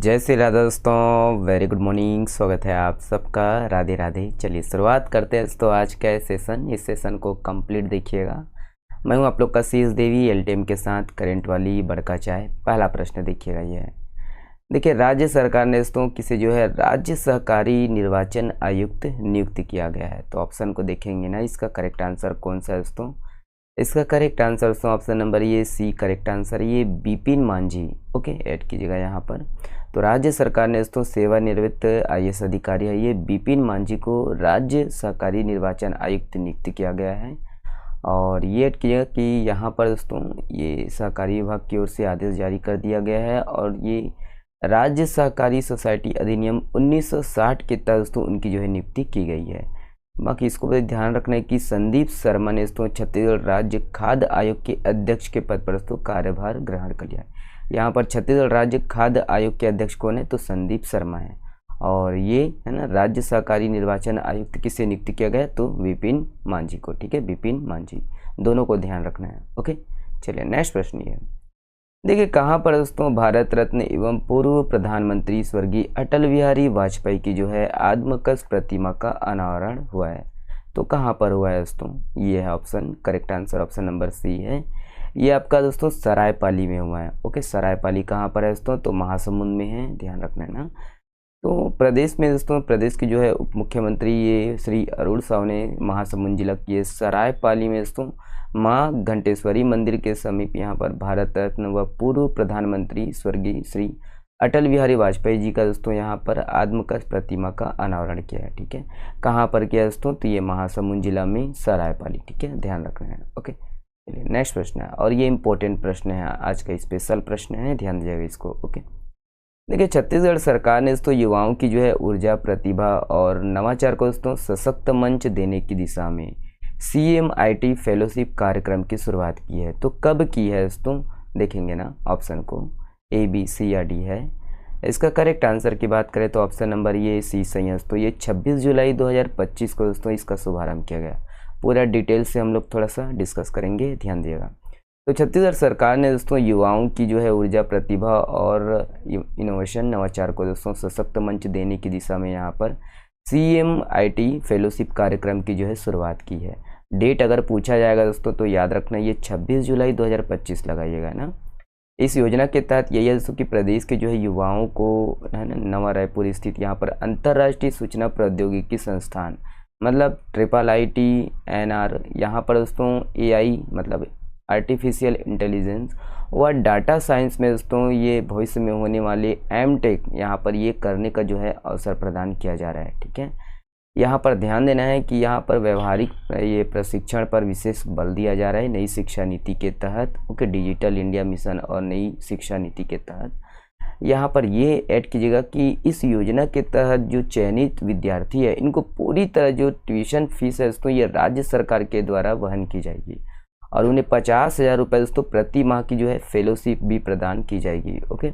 जय श्री राधा दोस्तों, very good morning. स्वागत है आप सबका। राधे राधे। चलिए शुरुआत करते हैं तो आज का सेशन, इस सेशन को कंप्लीट देखिएगा। मैं हूं आप लोग का शीश देवी एलटीएम के साथ करंट वाली बड़का चाय। पहला प्रश्न देखिएगा, ये है, देखिए, राज्य सरकार ने दोस्तों किसे जो है राज्य सहकारी निर्वाचन आयुक्त नियुक्त किया गया है। तो ऑप्शन को देखेंगे ना, इसका करेक्ट आंसर कौन सा है दोस्तों? इसका करेक्ट आंसर दोस्तों ऑप्शन नंबर ये सी करेक्ट आंसर, ये बिपिन मांझी। ओके, ऐड कीजिएगा यहाँ पर। तो राज्य सरकार ने दोस्तों सेवानिवृत्त आईएएस अधिकारी है ये बिपिन मांझी को राज्य सहकारी निर्वाचन आयुक्त नियुक्त किया गया है। और ये ऐड कीजिएगा कि यहाँ पर दोस्तों ये सहकारी विभाग की ओर से आदेश जारी कर दिया गया है और ये राज्य सहकारी सोसाइटी अधिनियम 1960 के तहत दोस्तों उनकी जो है नियुक्ति की गई है। बाकी इसको भी ध्यान रखना है कि संदीप शर्मा ने दोस्तों छत्तीसगढ़ राज्य खाद्य आयोग के अध्यक्ष के पद पर दोस्तों कार्यभार ग्रहण कर लिया है। यहाँ पर छत्तीसगढ़ राज्य खाद्य आयोग के अध्यक्ष कौन है? तो संदीप शर्मा है। और ये है ना राज्य सहकारी निर्वाचन आयुक्त किसे नियुक्त किया गया? तो विपिन मांझी को। ठीक है, विपिन मांझी, दोनों को ध्यान रखना है। ओके, चलिए नेक्स्ट प्रश्न ये है, देखिए, कहाँ पर दोस्तों भारत रत्न एवं पूर्व प्रधानमंत्री स्वर्गीय अटल बिहारी वाजपेयी की जो है आत्मकस प्रतिमा का अनावरण हुआ है? तो कहाँ पर हुआ है दोस्तों? ये है option, correct answer option number C है। ये आपका दोस्तों सरायपाली में हुआ है। ओके, सरायपाली कहाँ पर है दोस्तों? तो महासमुंद में है, ध्यान रखना है ना। तो प्रदेश में दोस्तों प्रदेश की जो है उप मुख्यमंत्री ये श्री अरुण साव ने महासमुंद जिला की सरायपाली में दोस्तों माँ घंटेश्वरी मंदिर के समीप यहाँ पर भारत रत्न व पूर्व प्रधानमंत्री स्वर्गीय श्री अटल बिहारी वाजपेयी जी का दोस्तों यहाँ पर आत्मकस प्रतिमा का अनावरण किया है। ठीक है, कहाँ पर किया दोस्तों? तो ये महासमुंद जिला में सरायपाली। ठीक है, ध्यान रखना है। ओके, चलिए नेक्स्ट प्रश्न है, और ये इंपॉर्टेंट प्रश्न है, आज का स्पेशल प्रश्न है, ध्यान दीजिएगा इसको। ओके, देखिए, छत्तीसगढ़ सरकार ने दोस्तों युवाओं की जो है ऊर्जा, प्रतिभा और नवाचार को दोस्तों सशक्त मंच देने की दिशा में CMIT फेलोशिप कार्यक्रम की शुरुआत की है। तो कब की है दोस्तों? देखेंगे ना ऑप्शन को, A, B, C या D है। इसका करेक्ट आंसर की बात करें तो ऑप्शन नंबर ये सी सही है। तो ये 26 जुलाई 2025 को दोस्तों इसका शुभारंभ किया गया। पूरा डिटेल से हम लोग थोड़ा सा डिस्कस करेंगे, ध्यान दिएगा। तो छत्तीसगढ़ सरकार ने दोस्तों युवाओं की जो है ऊर्जा, प्रतिभा और इनोवेशन, नवाचार को दोस्तों सशक्त मंच देने की दिशा में यहाँ पर CMIT फेलोशिप कार्यक्रम की जो है शुरुआत की है। डेट अगर पूछा जाएगा दोस्तों तो याद रखना ये 26 जुलाई 2025 लगाइएगा ना। इस योजना के तहत यही है दोस्तों कि प्रदेश के जो है युवाओं को है ना नवा रायपुर स्थित यहाँ पर अंतर्राष्ट्रीय सूचना प्रौद्योगिकी संस्थान मतलब IIT-NR यहाँ पर दोस्तों AI मतलब आर्टिफिशियल इंटेलिजेंस व डाटा साइंस में दोस्तों ये भविष्य में होने वाले M.Tech यहाँ पर ये करने का जो है अवसर प्रदान किया जा रहा है। ठीक है, यहाँ पर ध्यान देना है कि यहाँ पर व्यवहारिक ये प्रशिक्षण पर विशेष बल दिया जा रहा है नई शिक्षा नीति के तहत। ओके, डिजिटल इंडिया मिशन और नई शिक्षा नीति के तहत यहाँ पर ये ऐड कीजिएगा कि इस योजना के तहत जो चयनित विद्यार्थी है इनको पूरी तरह जो ट्यूशन फीस है दोस्तों ये राज्य सरकार के द्वारा वहन की जाएगी और उन्हें 50,000 रुपये दोस्तों प्रति माह की जो है फेलोशिप भी प्रदान की जाएगी। ओके,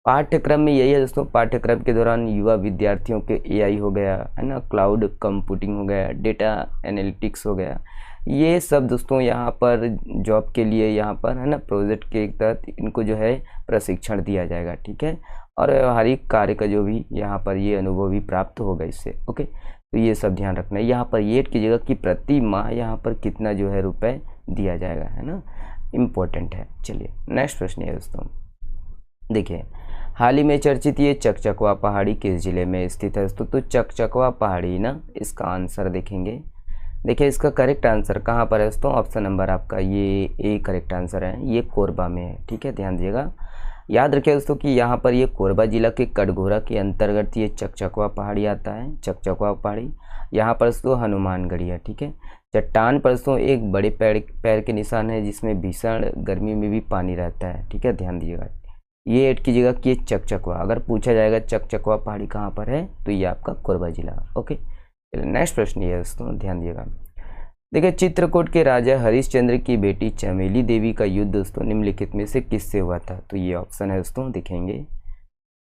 पाठ्यक्रम में यही है दोस्तों, पाठ्यक्रम के दौरान युवा विद्यार्थियों के AI हो गया है ना, क्लाउड कंप्यूटिंग हो गया, डेटा एनालिटिक्स हो गया, ये सब दोस्तों यहाँ पर जॉब के लिए यहाँ पर है ना प्रोजेक्ट के तहत इनको जो है प्रशिक्षण दिया जाएगा। ठीक है, और व्यवहारिक कार्य का जो भी यहाँ पर ये अनुभव भी प्राप्त होगा इससे। ओके, तो ये सब ध्यान रखना है। यहाँ पर ये कीजिएगा कि प्रति माह यहाँ पर कितना जो है रुपए दिया जाएगा, है ना, इम्पोर्टेंट है। चलिए नेक्स्ट प्रश्न है दोस्तों, देखिए, हाल ही में चर्चित ये चकचकवा पहाड़ी किस जिले में स्थित है दोस्तों? तो चकचकवा पहाड़ी ना, इसका आंसर देखेंगे। देखिए, इसका करेक्ट आंसर कहाँ पर है दोस्तों? ऑप्शन नंबर आपका ये A करेक्ट आंसर है, ये कोरबा में है। ठीक है, ध्यान दीजिएगा। याद रखिए दोस्तों कि यहाँ पर ये कोरबा जिला के कटघोरा के अंतर्गत ये चकचकवा पहाड़ी आता है। चकचकवा पहाड़ी यहाँ पर दोस्तों हनुमानगढ़ी है। ठीक है, चट्टान पर दोस्तों एक बड़े पैर के निशान है जिसमें भीषण गर्मी में भी पानी रहता है। ठीक है, ध्यान दीजिएगा। ये ऐड कीजिएगा कि ये चकचकवा, अगर पूछा जाएगा चकचकवा पहाड़ी कहाँ पर है तो ये आपका कोरबा जिला। ओके, चलिए नेक्स्ट प्रश्न ये है दोस्तों, ध्यान दीजिएगा। देखिए, चित्रकूट के राजा हरिश्चंद्र की बेटी चमेली देवी का युद्ध दोस्तों निम्नलिखित में से किससे हुआ था? तो ये ऑप्शन है दोस्तों, दिखेंगे।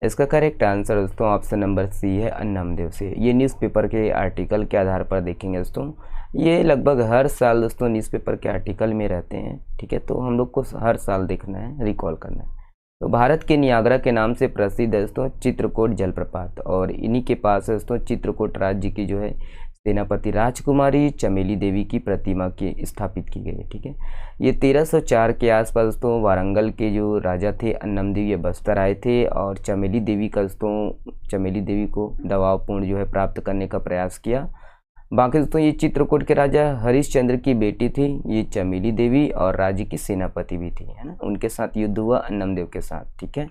इसका करेक्ट आंसर दोस्तों ऑप्शन नंबर सी है, अन्नमदेव से। ये न्यूज़पेपर के आर्टिकल के आधार पर देखेंगे दोस्तों, ये लगभग हर साल दोस्तों न्यूज़पेपर के आर्टिकल में रहते हैं। ठीक है, तो हम लोग को हर साल देखना है, रिकॉल करना है। तो भारत के नियाग्रा के नाम से प्रसिद्ध है दोस्तों चित्रकूट जलप्रपात, और इन्हीं के पास है दोस्तों चित्रकूट राज्य की जो है सेनापति राजकुमारी चमेली देवी की प्रतिमा की स्थापित की गई है। ठीक है, ये 1304 के आसपास दोस्तों वारंगल के जो राजा थे अन्नमदेव ये बस्तर आए थे, और चमेली देवी का दोस्तों चमेली देवी को दबावपूर्ण जो है प्राप्त करने का प्रयास किया। बाकी दोस्तों ये चित्रकूट के राजा हरिश्चंद्र की बेटी थी ये चमेली देवी, और राज्य की सेनापति भी थी, है ना। उनके साथ युद्ध हुआ अन्नमदेव के साथ। ठीक है,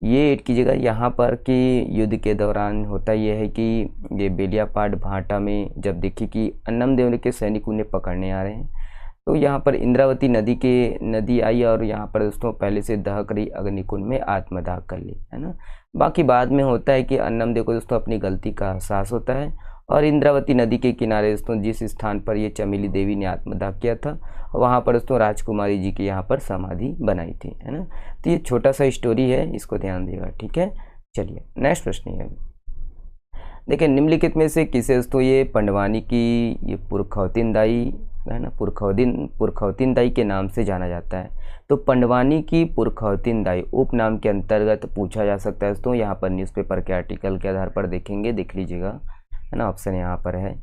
ये ऐड कीजिएगा यहाँ पर कि युद्ध के दौरान होता यह है कि ये बेलियापाट भाटा में जब देखी कि अन्नमदेव के सैनिक उन्हें पकड़ने आ रहे हैं, तो यहाँ पर इंद्रावती नदी आई और यहाँ पर दोस्तों पहले से दहक रही अग्निकुंड में आत्मदाह कर ली, है ना। बाकी बाद में होता है कि अन्नमदेव को दोस्तों अपनी गलती का एहसास होता है, और इंद्रावती नदी के किनारे दोस्तों जिस स्थान पर ये चमेली देवी ने आत्मदाह किया था वहाँ पर दोस्तों राजकुमारी जी की यहाँ पर समाधि बनाई थी, है ना। तो ये छोटा सा स्टोरी है, इसको ध्यान देगा। ठीक है, चलिए नेक्स्ट प्रश्न है। देखिए निम्नलिखित में से किसे दोस्तों ये पंडवानी की ये पुरखौतिनदाई है ना पुरखौतिनदाई के नाम से जाना जाता है। तो पंडवानी की पुरखौतिनदाई उपनाम के अंतर्गत पूछा जा सकता है दोस्तों। यहाँ पर न्यूज़पेपर के आर्टिकल के आधार पर देखेंगे, देख लीजिएगा, है ना। ऑप्शन यहाँ पर है,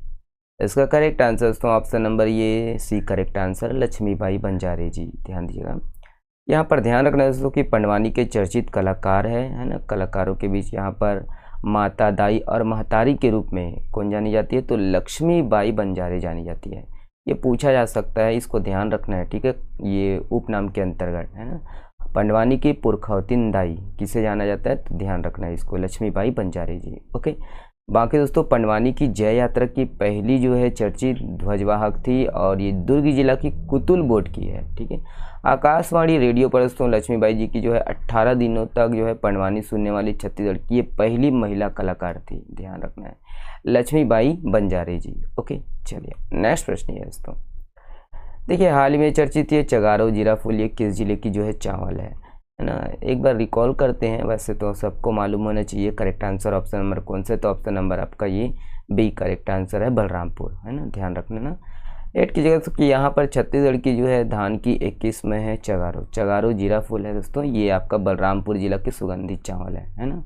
इसका करेक्ट आंसर दोस्तों ऑप्शन नंबर ये सी करेक्ट आंसर लक्ष्मीबाई बंजारे जी। ध्यान दीजिएगा, यहाँ पर ध्यान रखना है दोस्तों कि पंडवानी के चर्चित कलाकार है ना। कलाकारों के बीच यहाँ पर माता दाई और महतारी के रूप में कौन जानी जाती है, तो लक्ष्मीबाई बंजारे जानी जाती है। ये पूछा जा सकता है, इसको ध्यान रखना है। ठीक है, ये उपनाम के अंतर्गत है ना। पंडवानी की पुरखौतिनदाई किसे जाना जाता है, तो ध्यान रखना है इसको, लक्ष्मीबाई बंजारे जी। ओके, बाकी दोस्तों पंडवानी की जय यात्रा की पहली जो है चर्चित ध्वजवाहक थी, और ये दुर्ग जिला की कुतुल बोट की है। ठीक है, आकाशवाणी रेडियो पर दोस्तों लक्ष्मीबाई जी की जो है 18 दिनों तक जो है पंडवानी सुनने वाली छत्तीसगढ़ की ये पहली महिला कलाकार थी। ध्यान रखना है, लक्ष्मीबाई बंजारे जी। ओके, चलिए नेक्स्ट प्रश्न है दोस्तों। देखिए हाल ही में चर्चित ये चगारो जीरा फूल ये किस जिले की जो है चावल है ना। एक बार रिकॉल करते हैं, वैसे तो सबको मालूम होना चाहिए करेक्ट आंसर ऑप्शन नंबर कौन सा है, तो ऑप्शन नंबर आपका ये बी करेक्ट आंसर है, बलरामपुर, है ना। ध्यान रखना ना, ऐड कीजिएगा तो कि यहाँ पर छत्तीसगढ़ की जो है धान की एक किस्म है चगारो जीरा फूल है दोस्तों, ये आपका बलरामपुर जिला के सुगंधित चावल है ना।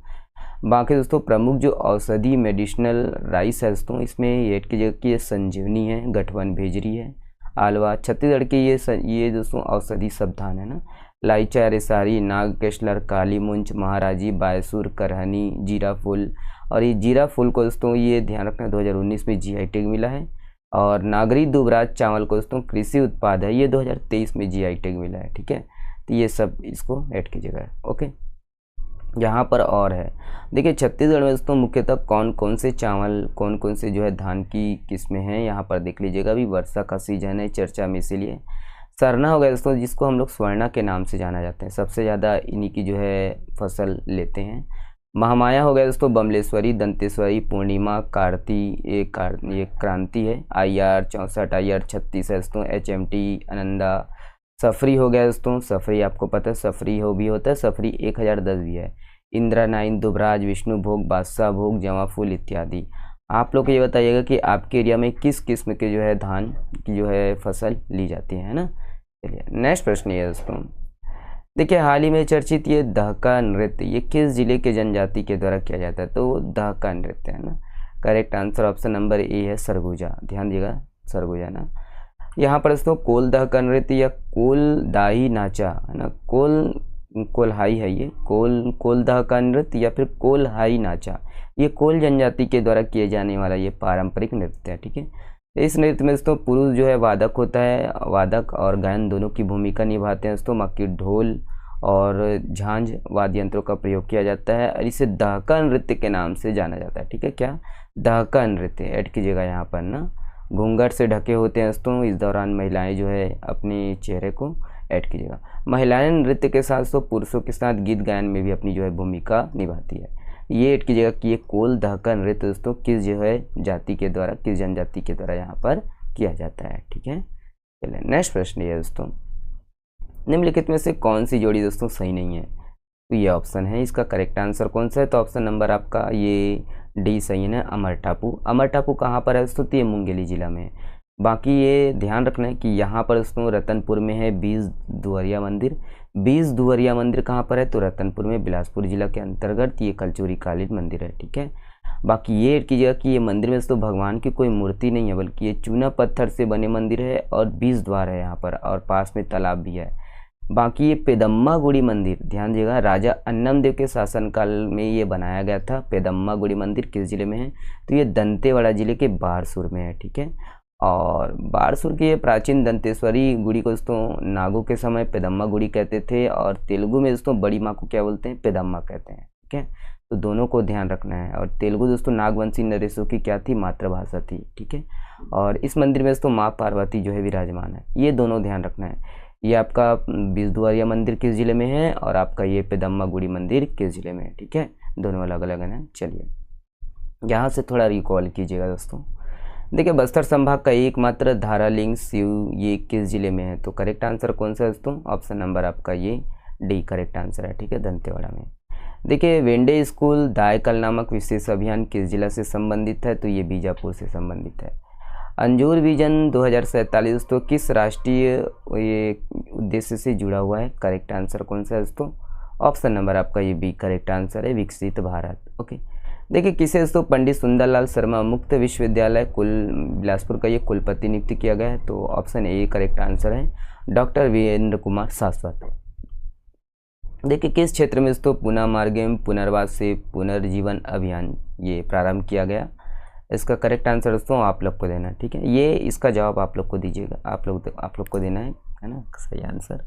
बाकी दोस्तों प्रमुख जो औषधि मेडिसिनल राइस है दोस्तों, इसमें ऐड कीजिएगा कि ये संजीवनी है, गठवन भेजरी है, आलवा छत्तीसगढ़ की ये दोस्तों औषधि सब धान है ना। लाइचा रेसारी नागकेशलर काली मुंच महाराजी बायसुर करहनी जीरा फूल, और ये जीरा फूल को दोस्तों ये ध्यान रखना 2019 में जीआई टैग मिला है, और नागरी दुबराज चावल को दोस्तों कृषि उत्पाद है, ये 2023 में जीआई टैग मिला है। ठीक है, तो ये सब इसको ऐड कीजिएगा। ओके, यहाँ पर और है, देखिए छत्तीसगढ़ में दोस्तों मुख्यतः कौन कौन से चावल कौन कौन से जो है धान की किस्में हैं, यहाँ पर देख लीजिएगा। अभी वर्षा का सीजन है चर्चा में, इसीलिए सरना हो गया दोस्तों, जिसको हम लोग स्वर्णा के नाम से जाना जाते हैं, सबसे ज़्यादा इन्हीं की जो है फसल लेते हैं। महामाया हो गया दोस्तों, बमलेश्वरी, दंतेश्वरी, पूर्णिमा, कार्ती, ये क्रांति है, IR 64, IR 36 है दोस्तों, HMT, आनंदा, सफरी हो गया दोस्तों, सफरी आपको पता है सफरी हो भी होता है, सफरी 1010 भी है, इंदिरा 9, दुबराज, विष्णु भोग, बादशाह भोग, जमा फूल इत्यादि। आप लोग ये बताइएगा कि आपके एरिया में किस किस्म के जो है धान की जो है फसल ली जाती है ना। चलिए नेक्स्ट प्रश्न ये दोस्तों, देखिए हाल ही में चर्चित ये दहका नृत्य ये किस जिले के जनजाति के द्वारा किया जाता है, तो दहका नृत्य है ना। Correct answer option number A है सरगुजा। ध्यान दीजिएगा, सरगुजा ना। यहाँ पर दोस्तों कोल दहका नृत्य या कोल दाही नाचा है ना, कोल्हाई है ये, कोल दहका नृत्य या फिर कोल्हाई नाचा, ये कोल जनजाति के द्वारा किए जाने वाला ये पारंपरिक नृत्य है। ठीक है, इस नृत्य में दोस्तों पुरुष जो है वादक होता है, वादक और गायन दोनों की भूमिका निभाते हैं दोस्तों। मक्की ढोल और झांझ वाद्य यंत्रों का प्रयोग किया जाता है, और इसे दहका नृत्य के नाम से जाना जाता है। ठीक है, क्या दहका नृत्य ऐड कीजिएगा यहाँ पर ना। घूंघट से ढके होते हैं दोस्तों, इस दौरान महिलाएं जो है अपने चेहरे को ऐड कीजिएगा। महिलाएं नृत्य के साथ तो पुरुषों के साथ गीत गायन में भी अपनी जो है भूमिका निभाती है। ये ऐड कीजिएगा कि ये कोल दहका नृत्य दोस्तों किस जो है जाति के द्वारा, किस जनजाति के द्वारा यहाँ पर किया जाता है। ठीक है, चलिए नेक्स्ट प्रश्न ये दोस्तों, निम्नलिखित में से कौन सी जोड़ी दोस्तों सही नहीं है, तो ये ऑप्शन है, इसका करेक्ट आंसर कौन सा है, तो ऑप्शन नंबर आपका ये डी सही है, अमर टापू। अमर टापू कहाँ पर है दोस्तों, तो ये मुंगेली जिला में। बाकी ये ध्यान रखना है कि यहाँ पर दोस्तों रतनपुर में है 20 दुआरिया मंदिर। 20 दुआरिया मंदिर कहाँ पर है? तो रतनपुर में, बिलासपुर जिला के अंतर्गत ये कलचुरी कालीन मंदिर है, ठीक है। बाकी ये ऐड कीजिएगा कि ये मंदिर में दोस्तों भगवान की कोई मूर्ति नहीं है, बल्कि ये चूना पत्थर से बने मंदिर है और 20 द्वार है यहाँ पर, और पास में तालाब भी है। बाकी ये पेदम्मा गुड़ी मंदिर, ध्यान दीजिएगा, राजा अन्नम देव के शासनकाल में ये बनाया गया था। पेदम्मा गुड़ी मंदिर किस जिले में है? तो ये दंतेवाड़ा जिले के बारसूर में है, ठीक है। और बारसूर की ये प्राचीन दंतेश्वरी गुड़ी को दोस्तों नागों के समय पेदम्मा गुड़ी कहते थे, और तेलुगु में दोस्तों बड़ी माँ को क्या बोलते हैं? पेदम्मा कहते हैं, ठीक है। तो दोनों को ध्यान रखना है। और तेलुगु दोस्तों नागवंशी नरेशों की क्या थी? मातृभाषा थी, ठीक है। और इस मंदिर में दोस्तों माँ पार्वती जो है विराजमान है, ये दोनों ध्यान रखना है। ये आपका 20 दुआरिया मंदिर किस जिले में है, और आपका ये पेदम्मा गुड़ी मंदिर किस जिले में है, ठीक है। दोनों अलग अलग है। चलिए यहाँ से थोड़ा रिकॉल कीजिएगा दोस्तों। देखिए बस्तर संभाग का एकमात्र धारालिंग शिव ये किस जिले में है? तो करेक्ट आंसर कौन सा है दोस्तों? ऑप्शन नंबर आपका ये डी करेक्ट आंसर है, ठीक है, दंतेवाड़ा में। देखिए वेंडे स्कूल दायकल नामक विशेष अभियान किस जिला से संबंधित है? तो ये बीजापुर से संबंधित है। अंजूर विजन 2047 दोस्तों किस राष्ट्रीय ये उद्देश्य से जुड़ा हुआ है? करेक्ट आंसर कौन सा है दोस्तों? ऑप्शन नंबर आपका ये बी करेक्ट आंसर है, विकसित भारत। ओके, देखिए किसे दोस्तों पंडित सुंदरलाल शर्मा मुक्त विश्वविद्यालय बिलासपुर का ये कुलपति नियुक्त किया गया है? तो ऑप्शन ए करेक्ट आंसर है, डॉक्टर वीरेंद्र कुमार शाश्वत। देखिए किस क्षेत्र में दोस्तों पुनः मार्गेम पुनर्वास से पुनर्जीवन अभियान ये प्रारंभ किया गया? इसका करेक्ट आंसर दोस्तों आप लोग को देना है, ठीक है। ये इसका जवाब आप लोग को दीजिएगा, आप लोग को देना है ना सही आंसर।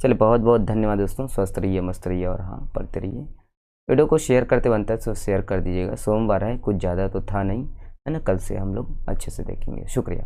चलिए बहुत बहुत धन्यवाद दोस्तों, स्वस्थ रहिए, मस्त रहिए, और हाँ पढ़ते रहिए। वीडियो को शेयर करते बनता है तो शेयर कर दीजिएगा। सोमवार है, कुछ ज़्यादा तो था नहीं, है ना। कल से हम लोग अच्छे से देखेंगे। शुक्रिया।